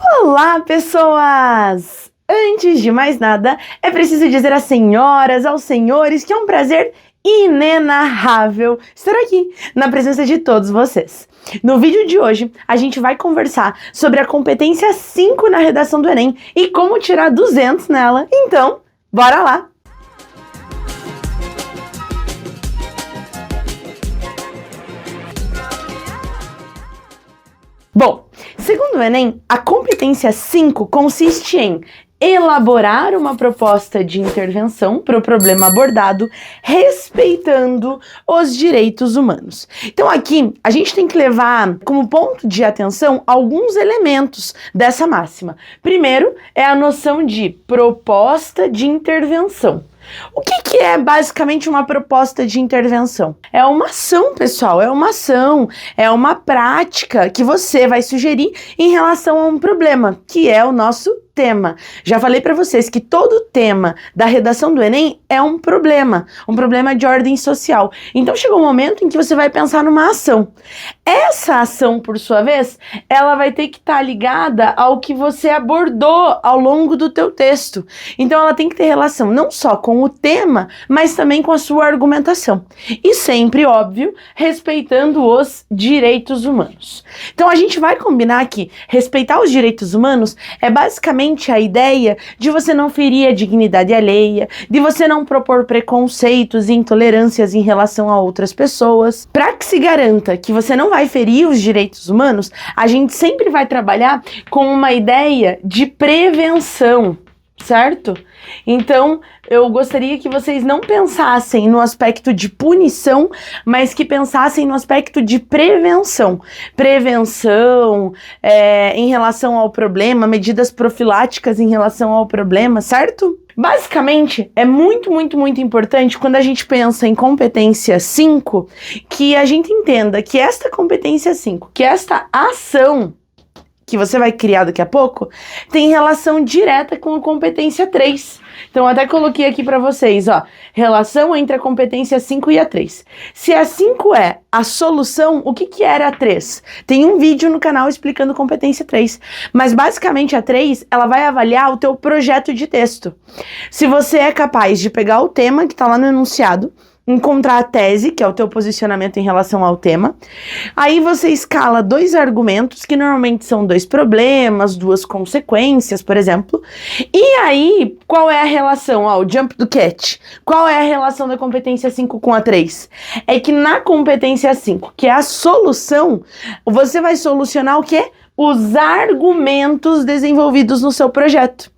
Olá, pessoas! Antes de mais nada, é preciso dizer às senhoras, aos senhores, que é um prazer inenarrável estar aqui, na presença de todos vocês. No vídeo de hoje, a gente vai conversar sobre a competência 5 na redação do Enem e como tirar 200 nela. Então, bora lá! Bom, segundo o Enem, a competência 5 consiste em elaborar uma proposta de intervenção para o problema abordado, respeitando os direitos humanos. Então aqui, a gente tem que levar como ponto de atenção alguns elementos dessa máxima. Primeiro, é a noção de proposta de intervenção. O que é basicamente uma proposta de intervenção? É uma ação, pessoal, é uma prática que você vai sugerir em relação a um problema, que é o nosso tema. Já falei para vocês que todo tema da redação do Enem é um problema de ordem social. Então chegou um momento em que você vai pensar numa ação. Essa ação, por sua vez, ela vai ter que estar ligada ao que você abordou ao longo do teu texto. Então ela tem que ter relação não só com o tema, mas também com a sua argumentação. E sempre, óbvio, respeitando os direitos humanos. Então a gente vai combinar que respeitar os direitos humanos é basicamente a ideia de você não ferir a dignidade alheia, de você não propor preconceitos e intolerâncias em relação a outras pessoas. Para que se garanta que você não vai ferir os direitos humanos, a gente sempre vai trabalhar com uma ideia de prevenção, certo? Então, eu gostaria que vocês não pensassem no aspecto de punição, mas que pensassem no aspecto de prevenção. Prevenção em relação ao problema, medidas profiláticas em relação ao problema, certo? Basicamente, é muito importante quando a gente pensa em competência 5, que a gente entenda que esta competência 5, que esta ação que você vai criar daqui a pouco, tem relação direta com a competência 3. Então, eu até coloquei aqui para vocês, ó, relação entre a competência 5 e a 3. Se a 5 é a solução, o que era a 3? Tem um vídeo no canal explicando competência 3, mas basicamente a 3, ela vai avaliar o teu projeto de texto. Se você é capaz de pegar o tema que está lá no enunciado, encontrar a tese, que é o teu posicionamento em relação ao tema. Aí você escala 2 argumentos, que normalmente são 2 problemas, 2 consequências, por exemplo. E aí, qual é a relação? Ó, o jump do cat. Qual é a relação da competência 5 com a 3? É que na competência 5, que é a solução, você vai solucionar o quê? Os argumentos desenvolvidos no seu projeto.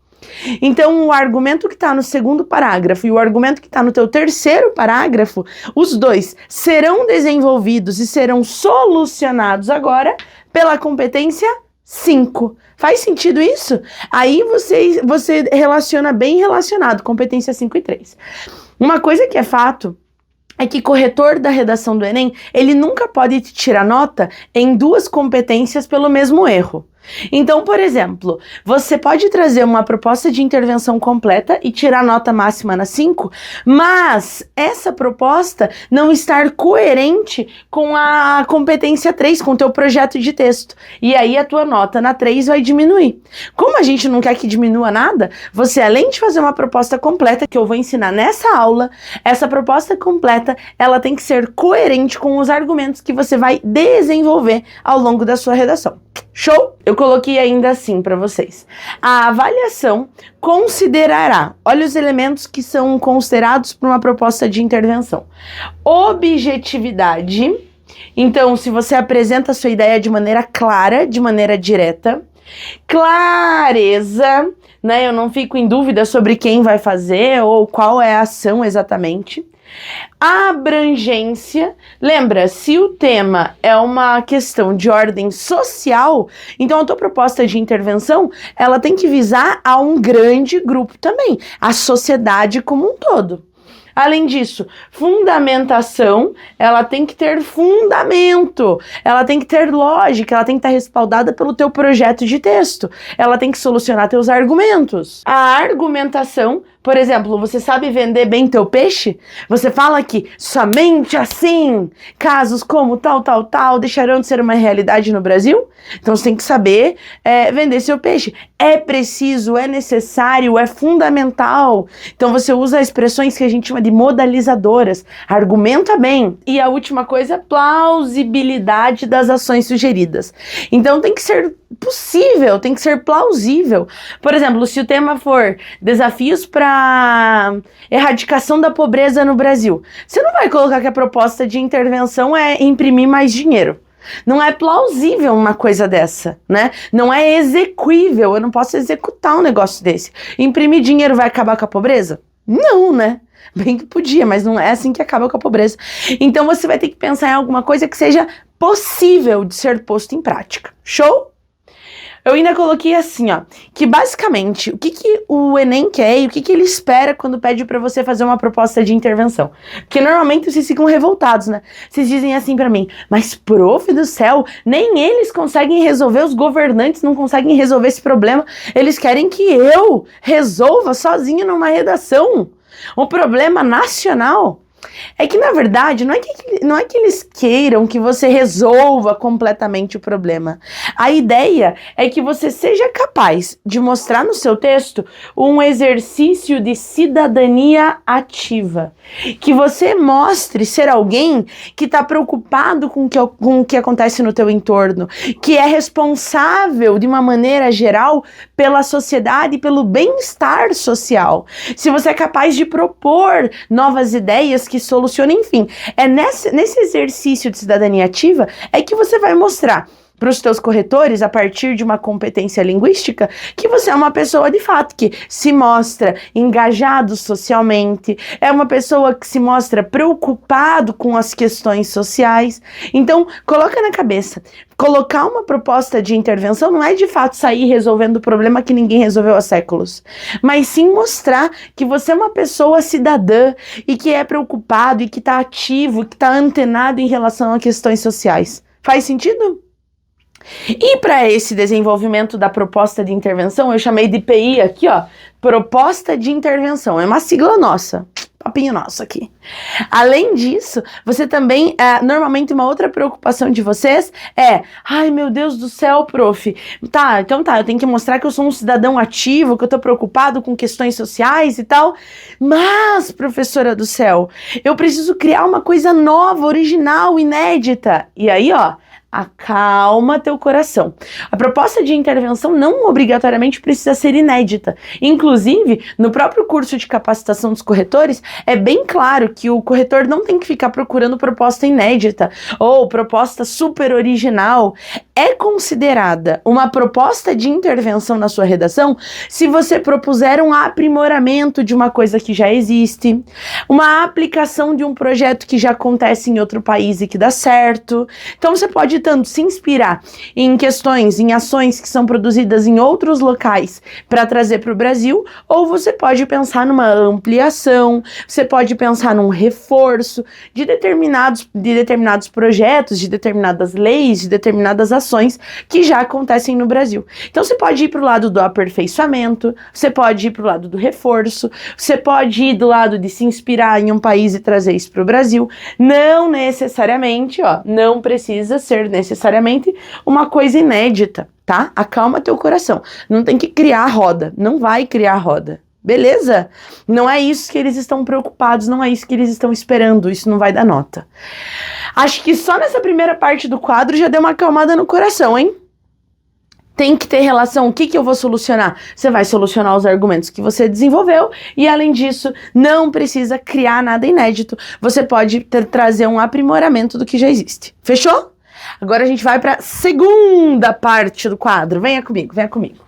Então, o argumento que está no 2º parágrafo e o argumento que está no teu 3º parágrafo, os 2 serão desenvolvidos e serão solucionados agora pela competência 5. Faz sentido isso? Aí você relaciona bem relacionado, competência 5 e 3. Uma coisa que é fato é que corretor da redação do Enem, ele nunca pode te tirar nota em 2 competências pelo mesmo erro. Então, por exemplo, você pode trazer uma proposta de intervenção completa e tirar nota máxima na 5, mas essa proposta não estar coerente com a competência 3, com o teu projeto de texto. E aí a tua nota na 3 vai diminuir. Como a gente não quer que diminua nada, você, além de fazer uma proposta completa, que eu vou ensinar nessa aula, essa proposta completa, ela tem que ser coerente com os argumentos que você vai desenvolver ao longo da sua redação. Show? Eu coloquei ainda assim para vocês. A avaliação considerará, olha os elementos que são considerados para uma proposta de intervenção. Objetividade. Então, se você apresenta a sua ideia de maneira clara, de maneira direta. Clareza, né? Eu não fico em dúvida sobre quem vai fazer ou qual é a ação exatamente. Abrangência, lembra, se o tema é uma questão de ordem social, então a tua proposta de intervenção, ela tem que visar a um grande grupo também, a sociedade como um todo. Além disso, fundamentação, ela tem que ter fundamento, ela tem que ter lógica, ela tem que estar respaldada pelo teu projeto de texto, ela tem que solucionar teus argumentos. A argumentação Por exemplo, você sabe vender bem teu peixe? Você fala que somente assim, casos como tal, deixarão de ser uma realidade no Brasil? Então você tem que saber vender seu peixe. É preciso, é necessário, é fundamental. Então você usa expressões que a gente chama de modalizadoras. Argumenta bem. E a última coisa, plausibilidade das ações sugeridas. Então tem que ser possível, tem que ser plausível. Por exemplo, se o tema for desafios para erradicação da pobreza no Brasil, você não vai colocar que a proposta de intervenção é imprimir mais dinheiro. Não é plausível uma coisa dessa, né? Não é execuível, eu não posso executar um negócio desse. Imprimir dinheiro vai acabar com a pobreza? Não, né? Bem que podia, mas não é assim que acaba com a pobreza. Então você vai ter que pensar em alguma coisa que seja possível de ser posto em prática. Show? Eu ainda coloquei assim, ó, que basicamente o que o Enem quer e o que ele espera quando pede pra você fazer uma proposta de intervenção. Porque normalmente vocês ficam revoltados, né? Vocês dizem assim pra mim, mas prof do céu, nem eles conseguem resolver, os governantes não conseguem resolver esse problema, eles querem que eu resolva sozinho numa redação. Um problema nacional. É que, na verdade, não é que eles queiram que você resolva completamente o problema. A ideia é que você seja capaz de mostrar no seu texto um exercício de cidadania ativa. Que você mostre ser alguém que está preocupado com o que acontece no teu entorno, que é responsável, de uma maneira geral, pela sociedade e pelo bem-estar social. Se você é capaz de propor novas ideias que solucionem, enfim, é nesse exercício de cidadania ativa é que você vai mostrar para os teus corretores, a partir de uma competência linguística, que você é uma pessoa de fato que se mostra engajado socialmente, é uma pessoa que se mostra preocupado com as questões sociais. Então, coloca na cabeça, colocar uma proposta de intervenção não é de fato sair resolvendo o problema que ninguém resolveu há séculos, mas sim mostrar que você é uma pessoa cidadã e que é preocupado e que está ativo, que está antenado em relação a questões sociais. Faz sentido? E para esse desenvolvimento da proposta de intervenção, eu chamei de PI aqui, ó, proposta de intervenção, é uma sigla nossa, papinho nosso aqui. Além disso, você também, normalmente uma outra preocupação de vocês é, ai meu Deus do céu, prof, então eu tenho que mostrar que eu sou um cidadão ativo, que eu tô preocupado com questões sociais e tal, mas, professora do céu, eu preciso criar uma coisa nova, original, inédita, e aí, ó, acalma teu coração. A proposta de intervenção não obrigatoriamente precisa ser inédita. Inclusive, no próprio curso de capacitação dos corretores, é bem claro que o corretor não tem que ficar procurando proposta inédita ou proposta super original. É considerada uma proposta de intervenção na sua redação se você propuser um aprimoramento de uma coisa que já existe, uma aplicação de um projeto que já acontece em outro país e que dá certo. Então você pode tanto se inspirar em questões, em ações que são produzidas em outros locais para trazer para o Brasil, ou você pode pensar numa ampliação, você pode pensar num reforço de determinados projetos, de determinadas leis, de determinadas ações que já acontecem no Brasil. Então você pode ir para o lado do aperfeiçoamento, você pode ir para o lado do reforço, você pode ir do lado de se inspirar em um país e trazer isso para o Brasil. Não necessariamente, ó, não precisa ser necessariamente uma coisa inédita, tá? Acalma teu coração. Não tem que criar a roda, não vai criar a roda. Beleza? Não é isso que eles estão preocupados, não é isso que eles estão esperando, isso não vai dar nota. Acho que só nessa primeira parte do quadro já deu uma acalmada no coração, hein? Tem que ter relação, o que eu vou solucionar? Você vai solucionar os argumentos que você desenvolveu e, além disso, não precisa criar nada inédito. Você pode trazer um aprimoramento do que já existe. Fechou? Agora a gente vai para a segunda parte do quadro. Venha comigo, venha comigo.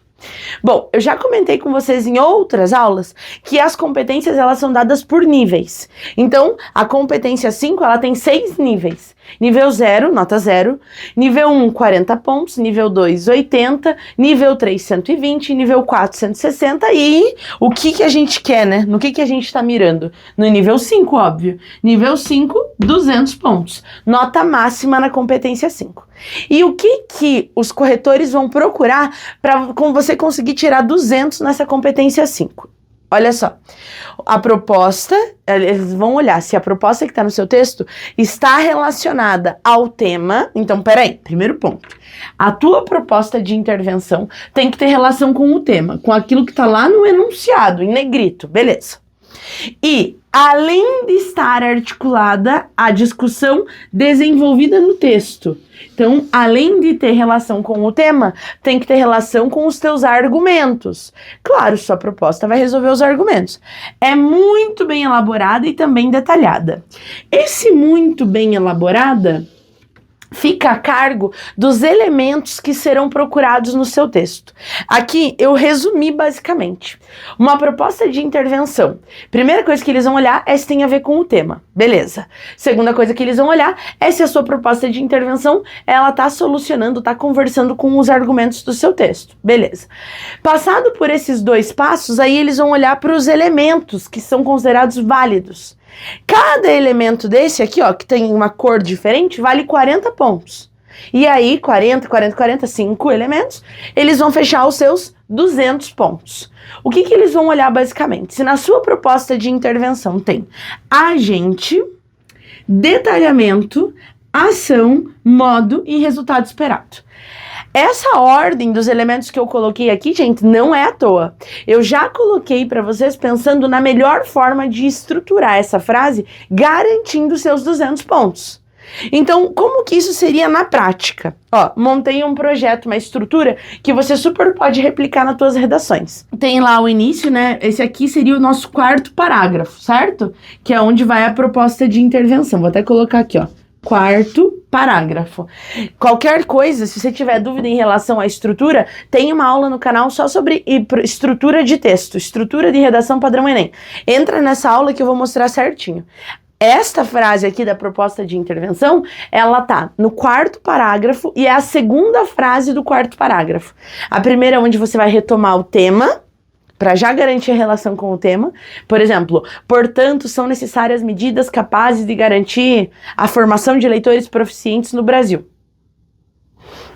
Bom, eu já comentei com vocês em outras aulas que as competências elas são dadas por níveis. Então, a competência 5 ela tem 6 níveis. Nível 0, nota 0. Nível 1, 40 pontos. Nível 2, 80. Nível 3, 120. Nível 4, 160. E o que a gente quer, né? No que a gente está mirando? No nível 5, óbvio. Nível 5, 200 pontos. Nota máxima na competência 5. E o que os corretores vão procurar para você conseguir tirar 200 nessa competência 5? Olha só, a proposta, eles vão olhar se a proposta que está no seu texto está relacionada ao tema. Então, peraí, primeiro ponto. A tua proposta de intervenção tem que ter relação com o tema, com aquilo que está lá no enunciado, em negrito, beleza. E, além de estar articulada a discussão desenvolvida no texto. Então, além de ter relação com o tema, tem que ter relação com os teus argumentos. Claro, sua proposta vai resolver os argumentos. É muito bem elaborada e também detalhada. Esse muito bem elaborada fica a cargo dos elementos que serão procurados no seu texto. Aqui eu resumi basicamente. Uma proposta de intervenção. Primeira coisa que eles vão olhar é se tem a ver com o tema. Beleza. Segunda coisa que eles vão olhar é se a sua proposta de intervenção ela está solucionando, está conversando com os argumentos do seu texto. Beleza. Passado por esses dois passos, aí eles vão olhar para os elementos que são considerados válidos. Cada elemento desse aqui, ó, que tem uma cor diferente, vale 40 pontos. E aí, 5 elementos, eles vão fechar os seus 200 pontos. O que eles vão olhar basicamente? Se na sua proposta de intervenção tem agente, detalhamento, ação, modo e resultado esperado. Essa ordem dos elementos que eu coloquei aqui, gente, não é à toa. Eu já coloquei para vocês pensando na melhor forma de estruturar essa frase, garantindo seus 200 pontos. Então, como que isso seria na prática? Ó, montei um projeto, uma estrutura que você super pode replicar nas tuas redações. Tem lá o início, né? Esse aqui seria o nosso quarto parágrafo, certo? Que é onde vai a proposta de intervenção. Vou até colocar aqui, ó. Quarto parágrafo. Qualquer coisa, se você tiver dúvida em relação à estrutura, tem uma aula no canal só sobre estrutura de texto, estrutura de redação padrão Enem. Entra nessa aula que eu vou mostrar certinho. Esta frase aqui da proposta de intervenção, ela tá no quarto parágrafo e é a segunda frase do quarto parágrafo. A primeira é onde você vai retomar o tema, para já garantir a relação com o tema. Por exemplo, portanto, são necessárias medidas capazes de garantir a formação de leitores proficientes no Brasil.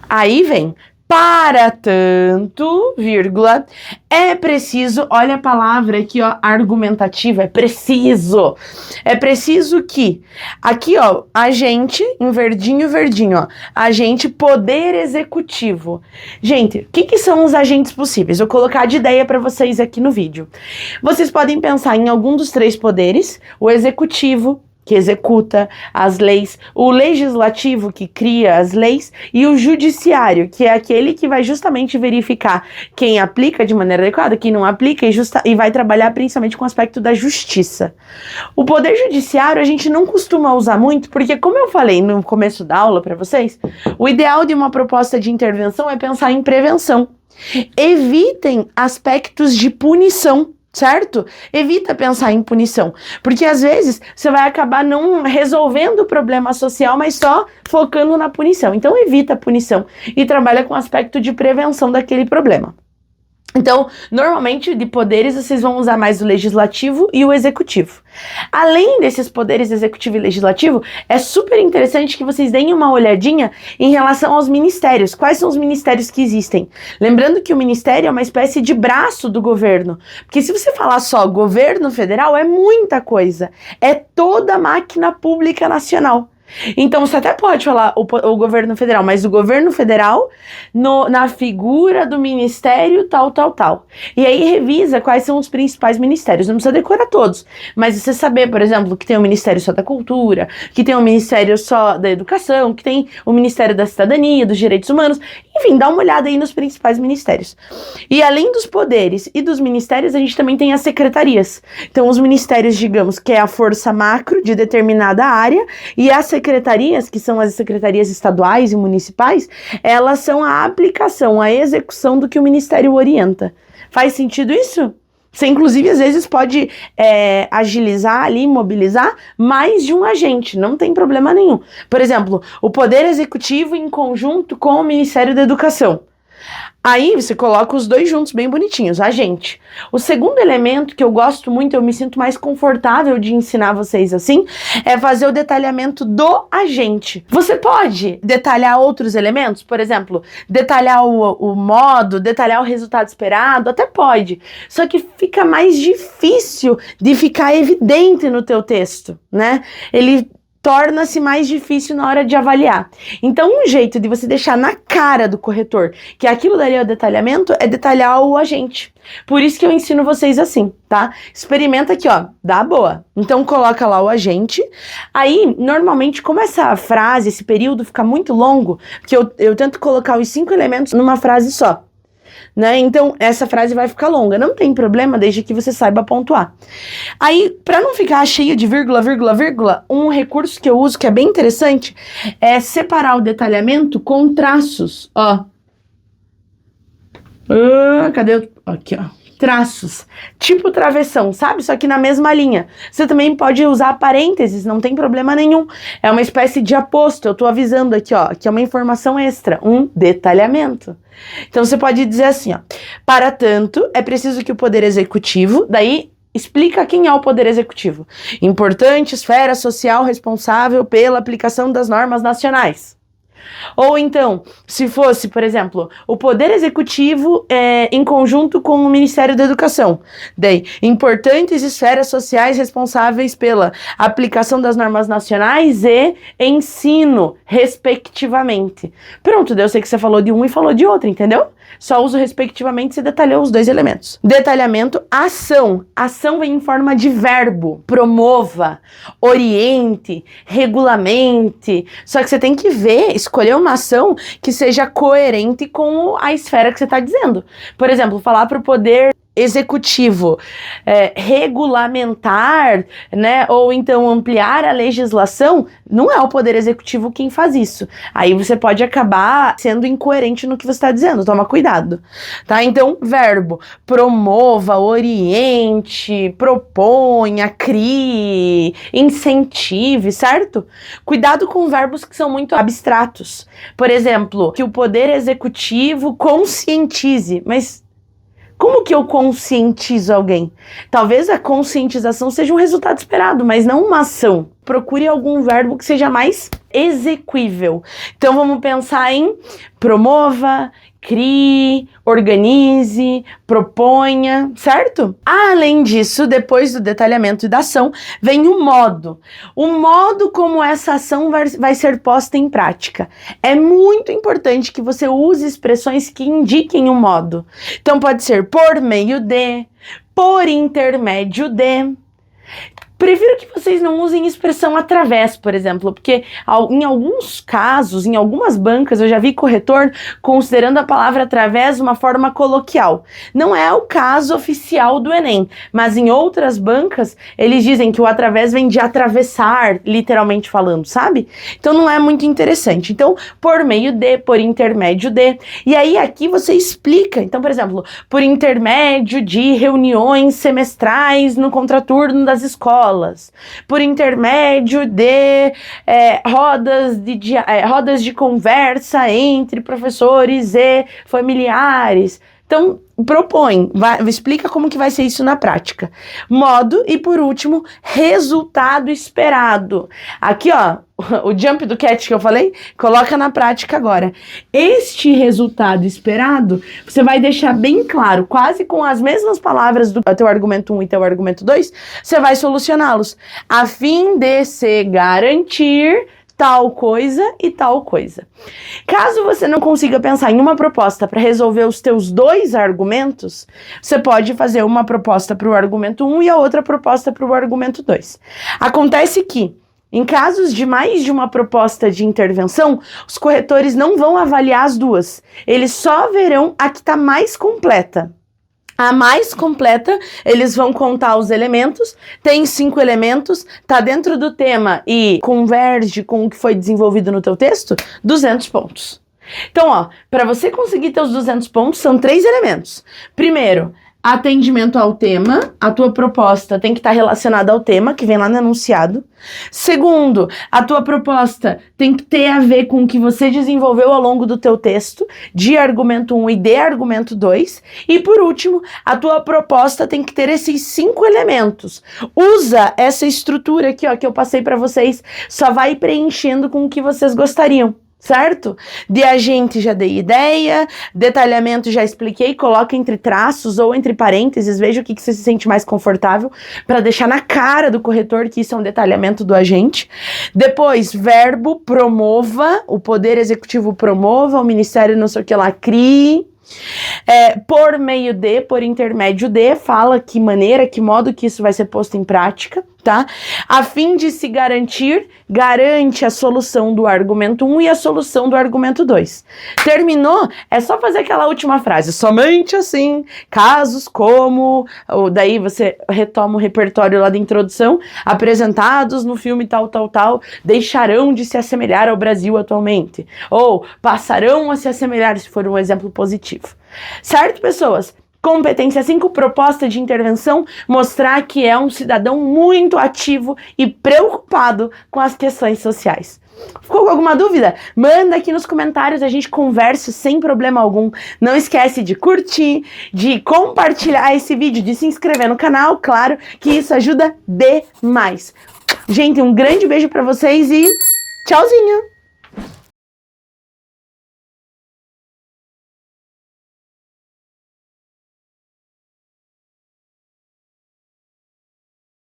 Aí vem, para tanto, vírgula, é preciso, olha a palavra aqui, ó, argumentativa, é preciso que, aqui, ó, agente, em verdinho, ó, agente, poder executivo. Gente, o que são os agentes possíveis? Vou colocar de ideia para vocês aqui no vídeo. Vocês podem pensar em algum dos três poderes, o executivo, que executa as leis, o legislativo, que cria as leis, e o judiciário, que é aquele que vai justamente verificar quem aplica de maneira adequada, quem não aplica, e vai trabalhar principalmente com o aspecto da justiça. O poder judiciário a gente não costuma usar muito, porque como eu falei no começo da aula para vocês, o ideal de uma proposta de intervenção é pensar em prevenção. Evitem aspectos de punição. Certo? Evita pensar em punição, porque às vezes você vai acabar não resolvendo o problema social, mas só focando na punição. Então evita a punição e trabalha com o aspecto de prevenção daquele problema. Então, normalmente, de poderes, vocês vão usar mais o legislativo e o executivo. Além desses poderes executivo e legislativo, é super interessante que vocês deem uma olhadinha em relação aos ministérios. Quais são os ministérios que existem? Lembrando que o ministério é uma espécie de braço do governo. Porque se você falar só governo federal, é muita coisa. É toda a máquina pública nacional. Então você até pode falar o governo federal, mas o governo federal na figura do ministério tal. E aí revisa quais são os principais ministérios. Não precisa decorar todos, mas você saber, por exemplo, que tem o Ministério só da Cultura, que tem o Ministério só da Educação, que tem o Ministério da Cidadania, dos Direitos Humanos, enfim, dá uma olhada aí nos principais ministérios. E além dos poderes e dos ministérios, a gente também tem as secretarias. Então os ministérios, digamos, que é a força macro de determinada área, e as secretarias, que são as secretarias estaduais e municipais, elas são a aplicação, a execução do que o ministério orienta. Faz sentido isso? Você, inclusive, às vezes pode agilizar ali, mobilizar mais de um agente, não tem problema nenhum. Por exemplo, o Poder Executivo em conjunto com o Ministério da Educação. Aí você coloca os dois juntos bem bonitinhos, agente. O segundo elemento que eu gosto muito, eu me sinto mais confortável de ensinar vocês assim, é fazer o detalhamento do agente. Você pode detalhar outros elementos? Por exemplo, detalhar o modo, detalhar o resultado esperado, até pode. Só que fica mais difícil de ficar evidente no teu texto, né? Ele torna-se mais difícil na hora de avaliar. Então, um jeito de você deixar na cara do corretor que aquilo dali é o detalhamento é detalhar o agente. Por isso que eu ensino vocês assim, tá? Experimenta aqui, ó, dá boa. Então, coloca lá o agente. Aí, normalmente, como essa frase, esse período fica muito longo, porque eu tento colocar os 5 elementos numa frase só. Né? Então, essa frase vai ficar longa. Não tem problema, desde que você saiba pontuar. Aí, para não ficar cheio de vírgula, vírgula, vírgula, um recurso que eu uso que é bem interessante é separar o detalhamento com traços, ó. Cadê? Aqui, ó. Traços, tipo travessão, sabe? Só que na mesma linha. Você também pode usar parênteses, não tem problema nenhum. É uma espécie de aposto, eu tô avisando aqui, ó, que é uma informação extra, um detalhamento. Então você pode dizer assim, ó, para tanto, é preciso que o Poder Executivo, daí explica quem é o Poder Executivo. Importante esfera social responsável pela aplicação das normas nacionais. Ou então, se fosse, por exemplo, o Poder Executivo em conjunto com o Ministério da Educação. Daí, importantes esferas sociais responsáveis pela aplicação das normas nacionais e ensino, respectivamente. Pronto, eu sei que você falou de um e falou de outro, entendeu? Só uso respectivamente, você detalhou os dois elementos. Detalhamento, ação. Ação vem em forma de verbo. Promova, oriente, regulamente. Só que você tem que ver, escolher uma ação que seja coerente com a esfera que você está dizendo. Por exemplo, falar para o Poder Executivo regulamentar, né, ou então ampliar a legislação, não é o Poder Executivo quem faz isso. Aí você pode acabar sendo incoerente no que você está dizendo, toma cuidado, tá? Então, verbo, promova, oriente, proponha, crie, incentive, certo? Cuidado com verbos que são muito abstratos. Por exemplo, que o Poder Executivo conscientize, mas como que eu conscientizo alguém? Talvez a conscientização seja um resultado esperado, mas não uma ação. Procure algum verbo que seja mais exequível. Então vamos pensar em promova, crie, organize, proponha, certo? Além disso, depois do detalhamento e da ação, vem o modo. O modo como essa ação vai ser posta em prática. É muito importante que você use expressões que indiquem o modo. Então pode ser por meio de, por intermédio de. Prefiro que vocês não usem expressão através, por exemplo, porque em alguns casos, em algumas bancas, eu já vi corretor considerando a palavra através uma forma coloquial. Não é o caso oficial do Enem, mas em outras bancas, eles dizem que o através vem de atravessar, literalmente falando, sabe? Então não é muito interessante. Então, por meio de, por intermédio de. E aí aqui você explica. Então, por exemplo, por intermédio de reuniões semestrais no contraturno das escolas. Por intermédio de rodas de conversa entre professores e familiares. Então, propõe, explica como que vai ser isso na prática. Modo e, por último, resultado esperado. Aqui, ó, o jump do cat que eu falei, coloca na prática agora. Este resultado esperado, você vai deixar bem claro, quase com as mesmas palavras do teu argumento 1 e teu argumento 2, você vai solucioná-los, a fim de se garantir tal coisa e tal coisa. Caso você não consiga pensar em uma proposta para resolver os teus dois argumentos, você pode fazer uma proposta para o argumento 1 e a outra proposta para o argumento 2. Acontece que, em casos de mais de uma proposta de intervenção, os corretores não vão avaliar as duas. Eles só verão a que está mais completa. A mais completa, eles vão contar os elementos, tem 5 elementos, tá dentro do tema e converge com o que foi desenvolvido no teu texto, 200 pontos. Então, ó, para você conseguir teus 200 pontos, são 3 elementos. Primeiro, atendimento ao tema. A tua proposta tem que estar relacionada ao tema, que vem lá no enunciado. Segundo, a tua proposta tem que ter a ver com o que você desenvolveu ao longo do teu texto, de argumento 1 e de argumento 2. E por último, a tua proposta tem que ter esses 5 elementos. Usa essa estrutura aqui, ó, que eu passei para vocês, só vai preenchendo com o que vocês gostariam. Certo? De agente já dei ideia, detalhamento já expliquei, coloca entre traços ou entre parênteses, veja o que você se sente mais confortável para deixar na cara do corretor que isso é um detalhamento do agente. Depois, verbo, promova, o Poder Executivo promova, o Ministério não sei o que lá crie. Por meio de, por intermédio de, fala que maneira, que modo que isso vai ser posto em prática, tá? A fim de se garantir, garante a solução do argumento 1 e a solução do argumento 2. Terminou? É só fazer aquela última frase, somente assim, casos como, ou daí você retoma o repertório lá da introdução, apresentados no filme tal, deixarão de se assemelhar ao Brasil atualmente, ou passarão a se assemelhar, se for um exemplo positivo. Certo, pessoas? Competência 5, proposta de intervenção, mostrar que é um cidadão muito ativo e preocupado com as questões sociais. Ficou com alguma dúvida? Manda aqui nos comentários, a gente conversa sem problema algum. Não esquece de curtir, de compartilhar esse vídeo, de se inscrever no canal, claro que isso ajuda demais. Gente, um grande beijo pra vocês e tchauzinho!